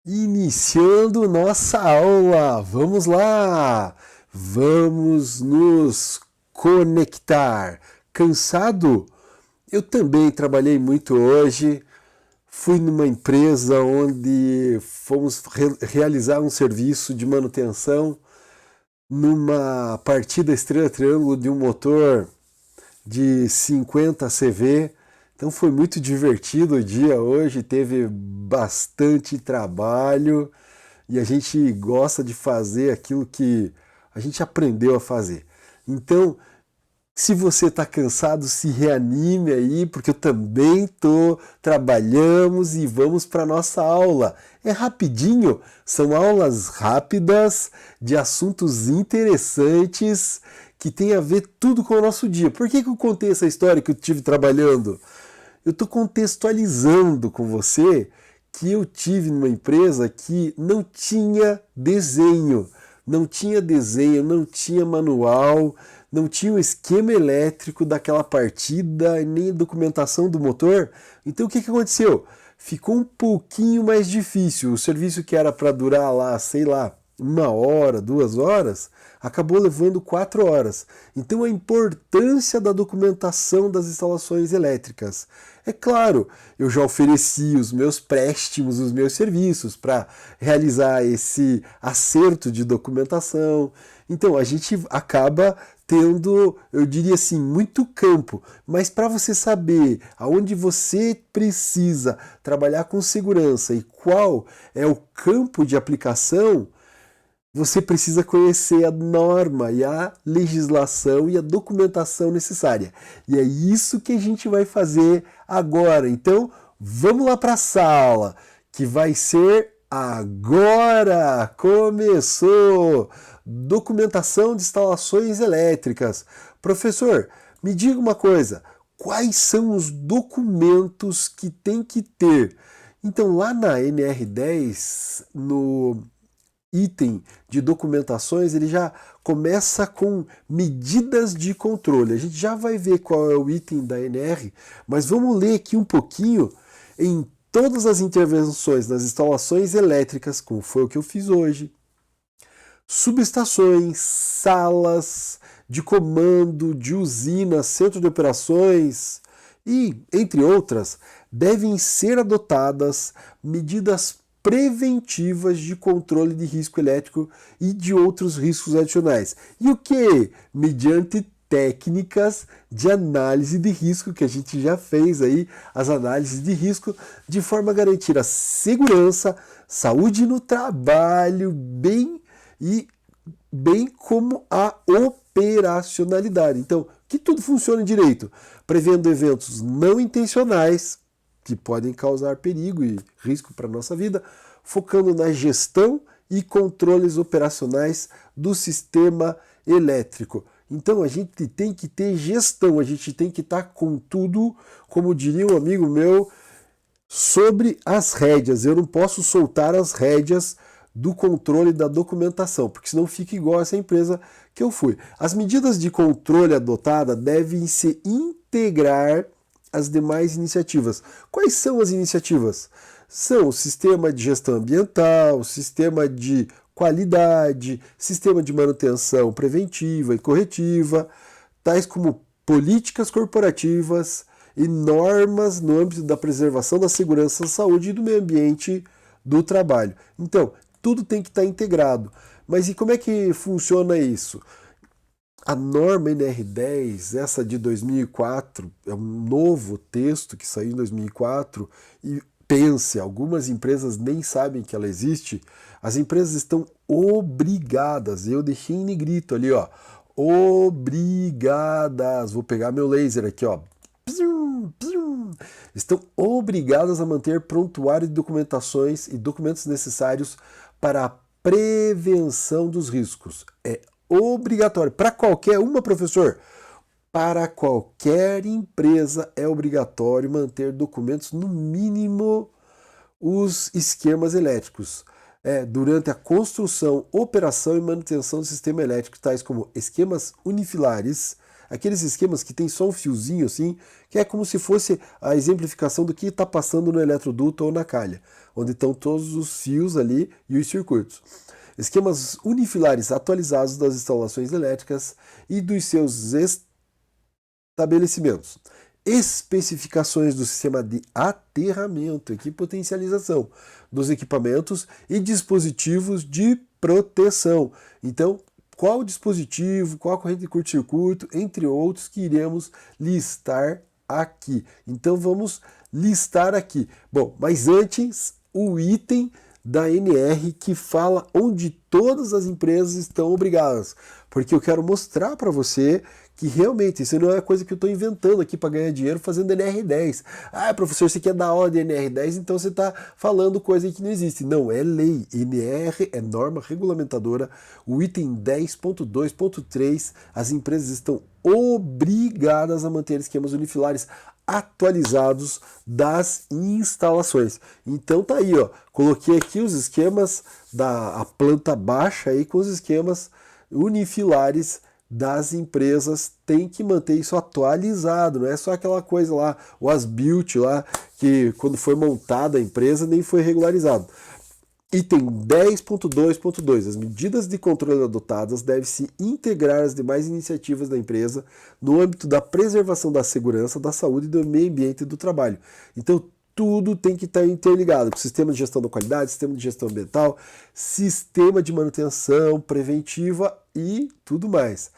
Iniciando nossa aula, vamos lá, vamos nos conectar. Cansado? Eu também trabalhei muito hoje, fui numa empresa onde fomos realizar um serviço de manutenção numa partida estrela-triângulo de um motor de 50 CV. Então foi muito divertido o dia hoje, teve bastante trabalho e a gente gosta de fazer aquilo que a gente aprendeu a fazer. Então, se você está cansado, se reanime aí, porque eu também estou. Trabalhamos e vamos para a nossa aula. É rapidinho, são aulas rápidas de assuntos interessantes que tem a ver tudo com o nosso dia. Por que eu contei essa história que eu tive trabalhando? Eu estou contextualizando com você que eu tive numa empresa que não tinha desenho, não tinha manual, não tinha o esquema elétrico daquela partida, nem documentação do motor. Então o que aconteceu? Ficou um pouquinho mais difícil. O serviço que era para durar lá, sei lá, 1 hora, 2 horas, acabou levando 4 horas. Então a importância da documentação das instalações elétricas. É claro, eu já ofereci os meus préstimos, os meus serviços para realizar esse acerto de documentação. Então a gente acaba tendo, eu diria assim, muito campo, mas para você saber aonde você precisa trabalhar com segurança e qual é o campo de aplicação, você precisa conhecer a norma e a legislação e a documentação necessária. E é isso que a gente vai fazer agora. Então, vamos lá para a sala, que vai ser agora. Começou! Documentação de instalações elétricas. Professor, me diga uma coisa, quais são os documentos que tem que ter? Então, lá na NR10, no item de documentações, ele já começa com medidas de controle. A gente já vai ver qual é o item da NR, mas vamos ler aqui um pouquinho em todas as intervenções nas instalações elétricas, como foi o que eu fiz hoje. Subestações, salas de comando, de usina, centro de operações e, entre outras, devem ser adotadas medidas preventivas de controle de risco elétrico e de outros riscos adicionais. E o que? Mediante técnicas de análise de risco, que a gente já fez aí, as análises de risco, de forma a garantir a segurança, saúde no trabalho, bem como a operacionalidade. Então, que tudo funcione direito, prevendo eventos não intencionais, que podem causar perigo e risco para a nossa vida, focando na gestão e controles operacionais do sistema elétrico. Então a gente tem que ter gestão, a gente tem que estar com tudo, como diria um amigo meu, sobre as rédeas. Eu não posso soltar as rédeas do controle da documentação, porque senão fica igual essa empresa que eu fui. As medidas de controle adotadas devem se integrar as demais iniciativas. Quais são as iniciativas? São o sistema de gestão ambiental, sistema de qualidade, sistema de manutenção preventiva e corretiva, tais como políticas corporativas e normas no âmbito da preservação da segurança, da saúde e do meio ambiente do trabalho. Então, tudo tem que estar integrado. Mas e como é que funciona isso? A norma NR10, essa de 2004, é um novo texto que saiu em 2004 e pense, algumas empresas nem sabem que ela existe. As empresas estão obrigadas, eu deixei em negrito ali, ó, obrigadas, vou pegar meu laser aqui, ó, estão obrigadas a manter prontuário de documentações e documentos necessários para a prevenção dos riscos. É obrigatório. Para qualquer uma, professor? Para qualquer empresa é obrigatório manter documentos, no mínimo, os esquemas elétricos. Durante a construção, operação e manutenção do sistema elétrico, tais como esquemas unifilares, aqueles esquemas que tem só um fiozinho assim, que é como se fosse a exemplificação do que está passando no eletroduto ou na calha, onde estão todos os fios ali e os circuitos. Esquemas unifilares atualizados das instalações elétricas e dos seus estabelecimentos. Especificações do sistema de aterramento e potencialização dos equipamentos e dispositivos de proteção. Então, qual dispositivo, qual corrente de curto-circuito, entre outros, que iremos listar aqui. Então, vamos listar aqui. Bom, mas antes, o item da NR que fala onde todas as empresas estão obrigadas, porque eu quero mostrar para você que realmente isso não é coisa que eu estou inventando aqui para ganhar dinheiro fazendo NR10. Ah, professor, você quer dar aula de NR10, então você está falando coisa que não existe. Não, é lei. NR é norma regulamentadora. O item 10.2.3, as empresas estão obrigadas a manter esquemas unifilares atualizados das instalações. Então tá aí, ó. Coloquei aqui os esquemas da planta baixa aí com os esquemas unifilares das empresas. Tem que manter isso atualizado, não é só aquela coisa lá, o as-built lá, que quando foi montada a empresa nem foi regularizado. Item 10.2.2. As medidas de controle adotadas devem se integrar às demais iniciativas da empresa no âmbito da preservação da segurança, da saúde e do meio ambiente do trabalho. Então, tudo tem que estar interligado com o sistema de gestão da qualidade, sistema de gestão ambiental, sistema de manutenção preventiva e tudo mais.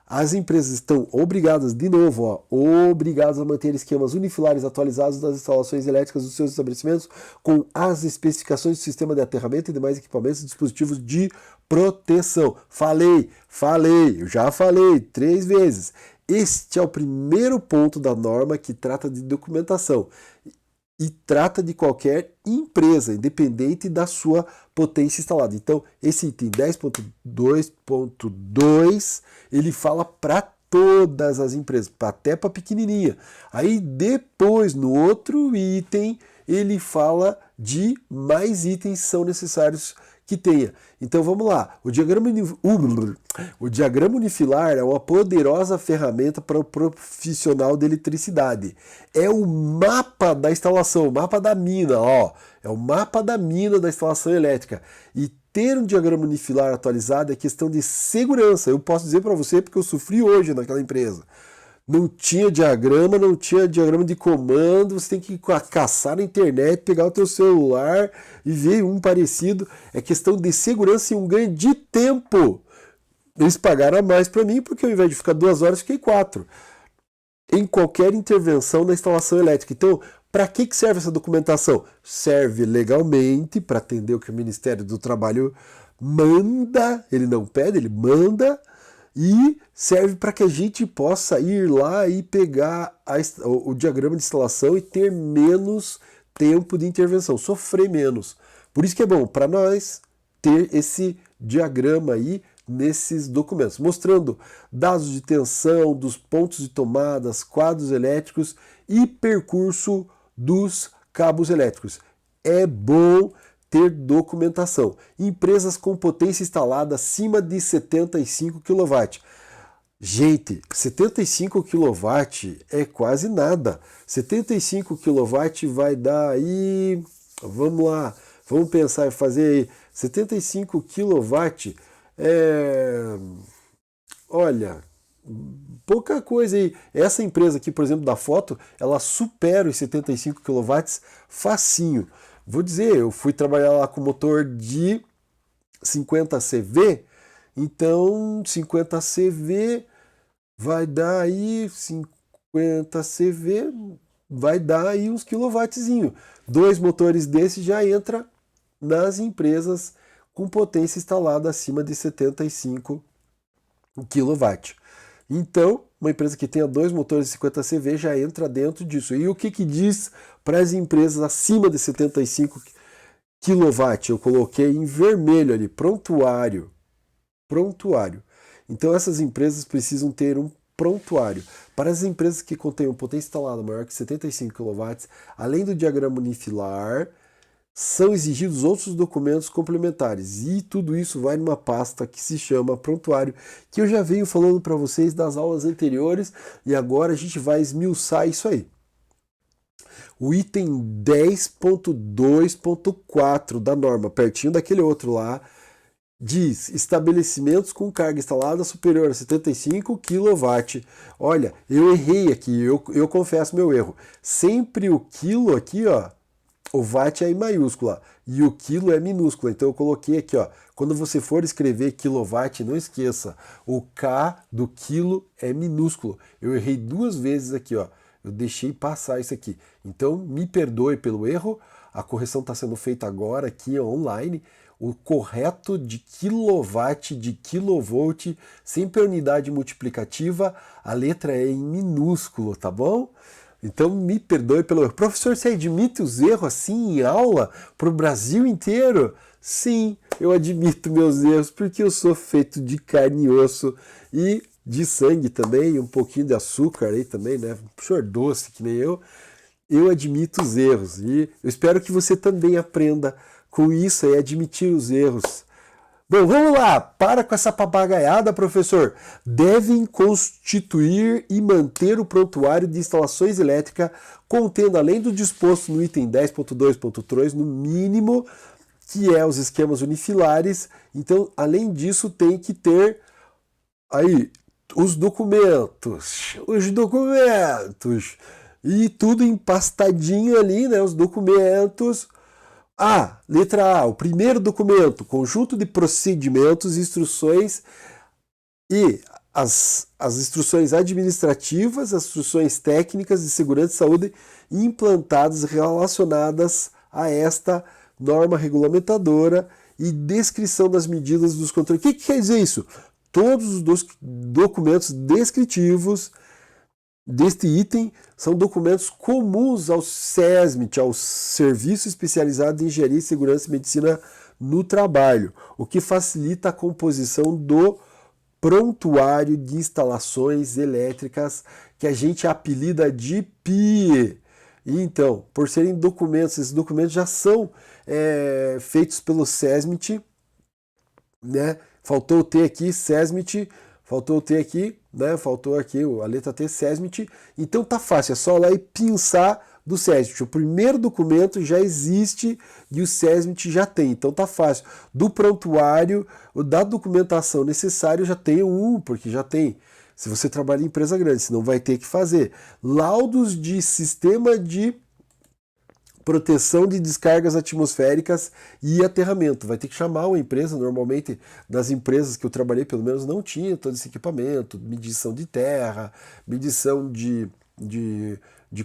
As empresas estão obrigadas, de novo, obrigadas a manter esquemas unifilares atualizados das instalações elétricas dos seus estabelecimentos com as especificações do sistema de aterramento e demais equipamentos e dispositivos de proteção. Eu já falei 3 vezes. Este é o primeiro ponto da norma que trata de documentação e trata de qualquer empresa, independente da sua potência instalada. Então, esse item 10.2.2, ele fala para todas as empresas, até para pequenininha. Aí depois, no outro item, ele fala de mais itens que são necessários que tenha. Então vamos lá. O diagrama unifilar é uma poderosa ferramenta para o profissional de eletricidade. É o mapa da instalação, o mapa da mina, ó. É o mapa da mina da instalação elétrica. E ter um diagrama unifilar atualizado é questão de segurança. Eu posso dizer para você porque eu sofri hoje naquela empresa. Não tinha diagrama de comando, você tem que caçar na internet, pegar o teu celular e ver um parecido. É questão de segurança e um ganho de tempo. Eles pagaram a mais para mim, porque ao invés de ficar 2 horas, fiquei 4. Em qualquer intervenção na instalação elétrica. Então, para que serve essa documentação? Serve legalmente para atender o que o Ministério do Trabalho manda, ele não pede, ele manda, e serve para que a gente possa ir lá e pegar o diagrama de instalação e ter menos tempo de intervenção, sofrer menos. Por isso que é bom para nós ter esse diagrama aí nesses documentos, mostrando dados de tensão, dos pontos de tomadas, quadros elétricos e percurso dos cabos elétricos. É bom ter documentação. Empresas com potência instalada acima de 75 kW. Gente, 75 kW é quase nada. 75 kW vai dar aí... Vamos lá, vamos pensar em fazer aí. 75 kW olha, pouca coisa aí. Essa empresa aqui, por exemplo, da foto, ela supera os 75 kW facinho. Vou dizer, eu fui trabalhar lá com motor de 50 CV, então 50 CV vai dar aí 50 CV vai dar aí uns quilowattzinho. 2 motores desses já entra nas empresas com potência instalada acima de 75 kW. Então, uma empresa que tenha 2 motores de 50 CV já entra dentro disso. E o que diz para as empresas acima de 75 kW? Eu coloquei em vermelho ali, prontuário. Prontuário. Então, essas empresas precisam ter um prontuário. Para as empresas que contenham potência instalada maior que 75 kW, além do diagrama unifilar, são exigidos outros documentos complementares. E tudo isso vai numa pasta que se chama prontuário, que eu já venho falando para vocês das aulas anteriores, e agora a gente vai esmiuçar isso aí. O item 10.2.4 da norma, pertinho daquele outro lá, diz estabelecimentos com carga instalada superior a 75 kW. Olha, eu errei aqui, eu confesso meu erro. Sempre o quilo aqui, ó, o watt é em maiúscula e o quilo é minúscula. Então eu coloquei aqui, ó, quando você for escrever quilowatt, não esqueça, o K do quilo é minúsculo. Eu errei 2 vezes aqui, ó. Eu deixei passar isso aqui. Então me perdoe pelo erro. A correção está sendo feita agora aqui online. O correto de quilowatt, de quilovolt, sempre a unidade multiplicativa, a letra é em minúsculo, tá bom? Então me perdoe pelo erro. Professor, você admite os erros assim em aula para o Brasil inteiro? Sim, eu admito meus erros porque eu sou feito de carne e osso e de sangue também, um pouquinho de açúcar aí também, né? Professor doce que nem eu admito os erros e eu espero que você também aprenda com isso e admitir os erros. Bom, vamos lá, para com essa papagaiada, professor. Devem constituir e manter o prontuário de instalações elétricas contendo, além do disposto no item 10.2.3, no mínimo, que é os esquemas unifilares. Então, além disso, tem que ter aí os documentos, e tudo empastadinho ali, né, os documentos. Letra A, o primeiro documento, conjunto de procedimentos, instruções e as instruções administrativas, as instruções técnicas de segurança e saúde implantadas relacionadas a esta norma regulamentadora e descrição das medidas dos controles. O que quer dizer isso? Todos os documentos descritivos deste item são documentos comuns ao SESMIT, ao Serviço Especializado de Engenharia e Segurança e Medicina no Trabalho, o que facilita a composição do prontuário de instalações elétricas, que a gente apelida de PIE. Então, por serem documentos, esses documentos já são feitos pelo SESMIT, né? Faltou o T aqui, SESMIT, faltou o T aqui, né? Faltou aqui a letra T, SESMIT. Então tá fácil, é só lá e pinçar do SESMIT. O primeiro documento já existe e o SESMIT já tem, então tá fácil. Do prontuário, da documentação necessária já tem porque já tem. Se você trabalha em empresa grande, senão vai ter que fazer. Laudos de sistema de proteção de descargas atmosféricas e aterramento. Vai ter que chamar uma empresa, normalmente das empresas que eu trabalhei, pelo menos não tinha todo esse equipamento, medição de terra, medição de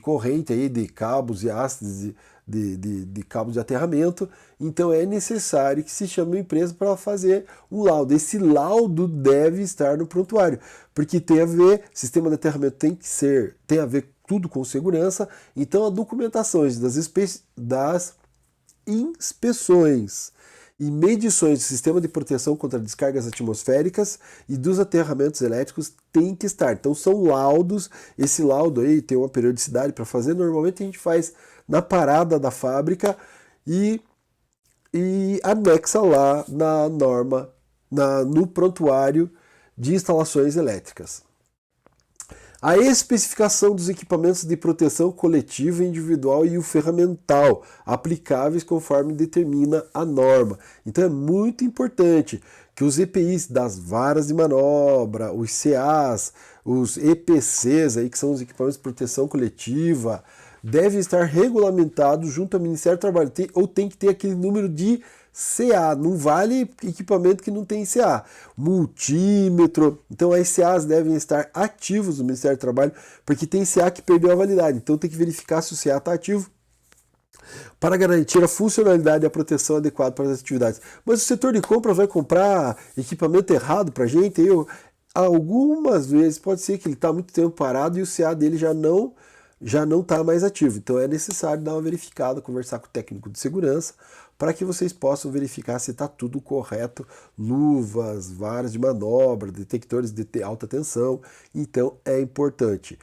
corrente aí, de cabos e hastes de cabos de aterramento. Então é necessário que se chame uma empresa para fazer um laudo. Esse laudo deve estar no prontuário, porque tem a ver, sistema de aterramento tem a ver tudo com segurança, então a documentação das inspeções e medições do sistema de proteção contra descargas atmosféricas e dos aterramentos elétricos tem que estar. Então são laudos, esse laudo aí tem uma periodicidade para fazer, normalmente a gente faz na parada da fábrica e anexa lá na norma, no prontuário de instalações elétricas. A especificação dos equipamentos de proteção coletiva, individual e o ferramental, aplicáveis conforme determina a norma. Então é muito importante que os EPIs das varas de manobra, os CAs, os EPCs, aí, que são os equipamentos de proteção coletiva, devem estar regulamentados junto ao Ministério do Trabalho, ou tem que ter aquele número de CA, não vale equipamento que não tem CA. Multímetro, então as CAs devem estar ativos no Ministério do Trabalho, porque tem CA que perdeu a validade, então tem que verificar se o CA está ativo para garantir a funcionalidade e a proteção adequada para as atividades. Mas o setor de compra vai comprar equipamento errado para a gente, algumas vezes pode ser que ele está muito tempo parado e o CA dele já não está mais ativo, então é necessário dar uma verificada, conversar com o técnico de segurança, para que vocês possam verificar se está tudo correto, luvas, varas de manobra, detectores de alta tensão, então é importante.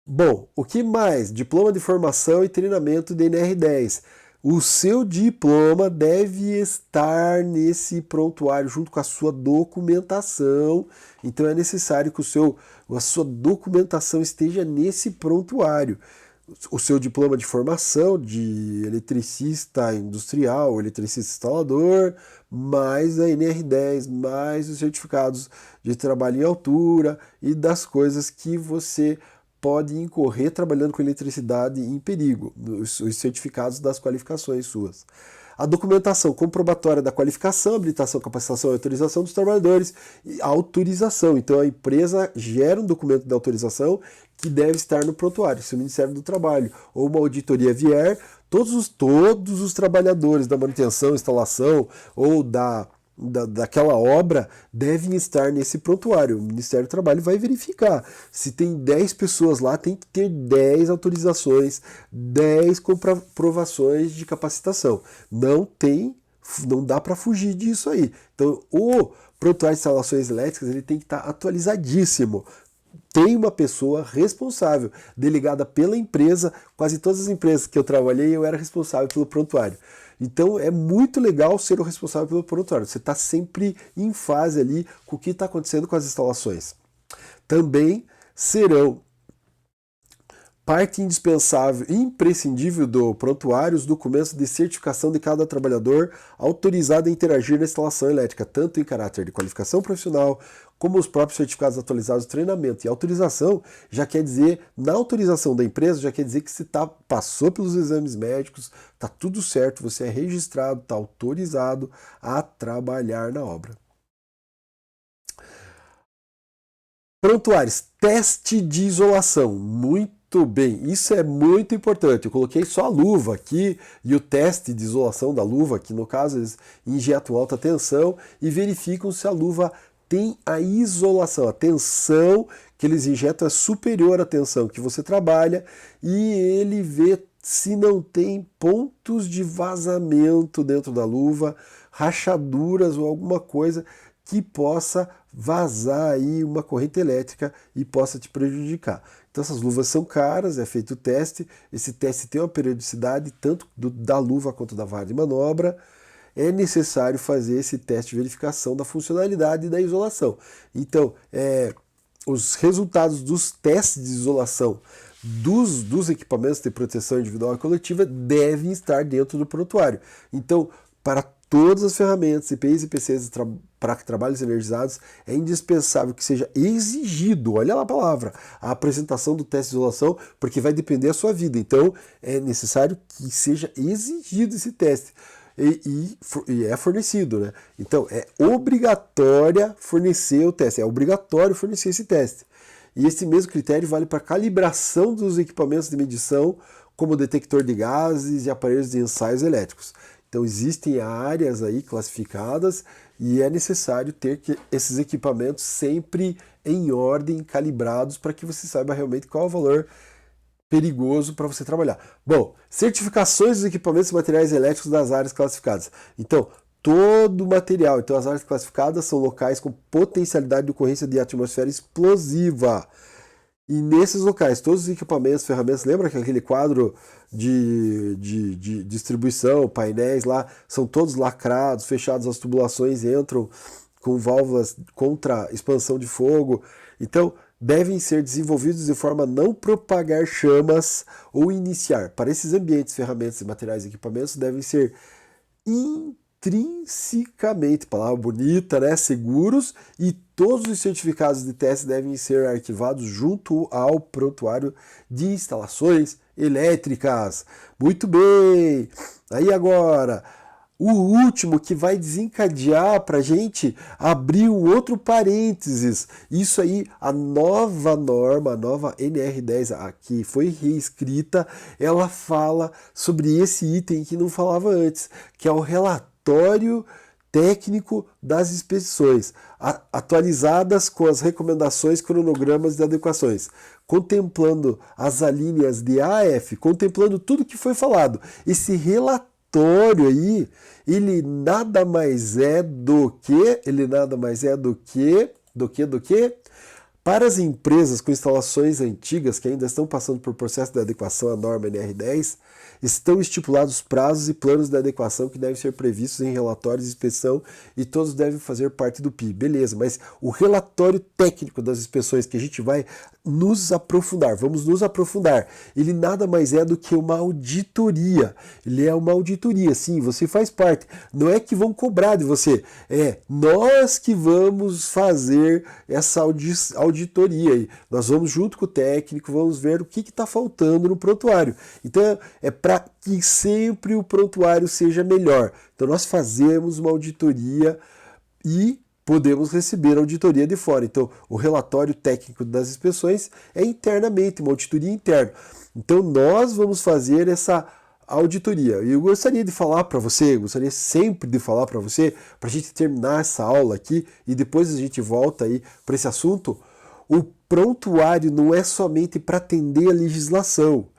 Bom, o que mais? Diploma de formação e treinamento de NR10. O seu diploma deve estar nesse prontuário junto com a sua documentação. Então é necessário que a sua documentação esteja nesse prontuário. O seu diploma de formação de eletricista industrial, eletricista instalador, mais a NR10, mais os certificados de trabalho em altura e das coisas que você pode incorrer trabalhando com eletricidade em perigo, os certificados das qualificações suas. A documentação comprobatória da qualificação, habilitação, capacitação e autorização dos trabalhadores. E autorização. Então a empresa gera um documento de autorização que deve estar no prontuário. Se o Ministério do Trabalho ou uma auditoria vier, todos os trabalhadores da manutenção, instalação ou daquela obra devem estar nesse prontuário. O Ministério do Trabalho vai verificar. Se tem 10 pessoas lá, tem que ter 10 autorizações, 10 comprovações de capacitação. Não dá para fugir disso aí. Então, o prontuário de instalações elétricas ele tem que estar atualizadíssimo. Tem uma pessoa responsável, delegada pela empresa. Quase todas as empresas que eu trabalhei, eu era responsável pelo prontuário. Então é muito legal ser o responsável pelo prontuário. Você está sempre em fase ali com o que está acontecendo com as instalações. Também serão parte indispensável e imprescindível do prontuário os documentos de certificação de cada trabalhador autorizado a interagir na instalação elétrica, tanto em caráter de qualificação profissional, como os próprios certificados atualizados de treinamento. E autorização já quer dizer, na autorização da empresa, já quer dizer que você passou pelos exames médicos, está tudo certo, você é registrado, está autorizado a trabalhar na obra. Prontuários, teste de isolação, muito bem, isso é muito importante. Eu coloquei só a luva aqui e o teste de isolação da luva, que no caso eles injetam alta tensão e verificam se a luva tem a isolação, a tensão que eles injetam é superior à tensão que você trabalha e ele vê se não tem pontos de vazamento dentro da luva, rachaduras ou alguma coisa que possa vazar aí uma corrente elétrica e possa te prejudicar. Então essas luvas são caras, é feito o teste, esse teste tem uma periodicidade tanto da luva quanto da vara de manobra. É necessário fazer esse teste de verificação da funcionalidade e da isolação. Então, os resultados dos testes de isolação dos equipamentos de proteção individual e coletiva devem estar dentro do prontuário. Então, para todas as ferramentas, EPIs e PCs para trabalhos energizados, é indispensável que seja exigido, olha lá a palavra, a apresentação do teste de isolação, porque vai depender da sua vida. Então, é necessário que seja exigido esse teste. E é fornecido, né? Então, é obrigatório fornecer o teste, é obrigatório fornecer esse teste. E esse mesmo critério vale para a calibração dos equipamentos de medição, como detector de gases e aparelhos de ensaios elétricos. Então, existem áreas aí classificadas e é necessário ter esses equipamentos sempre em ordem, calibrados, para que você saiba realmente qual é o valor perigoso para você trabalhar. Bom, certificações dos equipamentos e materiais elétricos das áreas classificadas. Então, todo o material. Então, as áreas classificadas são locais com potencialidade de ocorrência de atmosfera explosiva. E nesses locais, todos os equipamentos, ferramentas, lembra que aquele quadro de distribuição, painéis lá, são todos lacrados, fechados, as tubulações entram com válvulas contra expansão de fogo. Então, devem ser desenvolvidos de forma a não propagar chamas ou iniciar. Para esses ambientes, ferramentas, materiais e equipamentos devem ser intrinsecamente, palavra bonita, né, seguros, e todos os certificados de teste devem ser arquivados junto ao prontuário de instalações elétricas. Muito bem! Aí agora, o último que vai desencadear para a gente abrir um outro parênteses. Isso aí, a nova norma, a nova NR10, que foi reescrita, ela fala sobre esse item que não falava antes, que é o relatório técnico das inspeções, atualizadas com as recomendações, cronogramas e adequações, contemplando as alíneas de A a F, contemplando tudo que foi falado. Esse relatório aí, ele nada mais é do que Para as empresas com instalações antigas que ainda estão passando por processo de adequação à norma NR10, estão estipulados prazos e planos de adequação que devem ser previstos em relatórios de inspeção e todos devem fazer parte do PI. Beleza, mas o relatório técnico das inspeções que a gente vai nos aprofundar, vamos nos aprofundar, ele nada mais é do que uma auditoria. Ele é uma auditoria, sim, você faz parte. Não é que vão cobrar de você, é nós que vamos fazer essa auditoria aí. Nós vamos junto com o técnico, vamos ver o que está faltando no prontuário. Então é para que sempre o prontuário seja melhor. Então nós fazemos uma auditoria e podemos receber auditoria de fora. Então o relatório técnico das inspeções é internamente, uma auditoria interna. Então nós vamos fazer essa auditoria. E eu gostaria de falar para você, gostaria sempre de falar para você, para a gente terminar essa aula aqui e depois a gente volta aí para esse assunto. O prontuário não é somente para atender a legislação.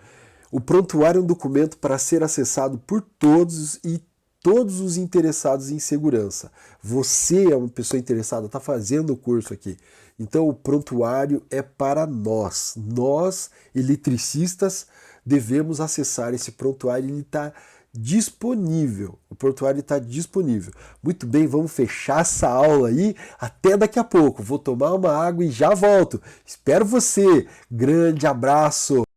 O prontuário é um documento para ser acessado por todos e todos os interessados em segurança. Você é uma pessoa interessada, está fazendo o curso aqui. Então o prontuário é para nós. Nós, eletricistas, devemos acessar esse prontuário. Ele está disponível. O prontuário está disponível. Muito bem, vamos fechar essa aula aí. Até daqui a pouco. Vou tomar uma água e já volto. Espero você. Grande abraço.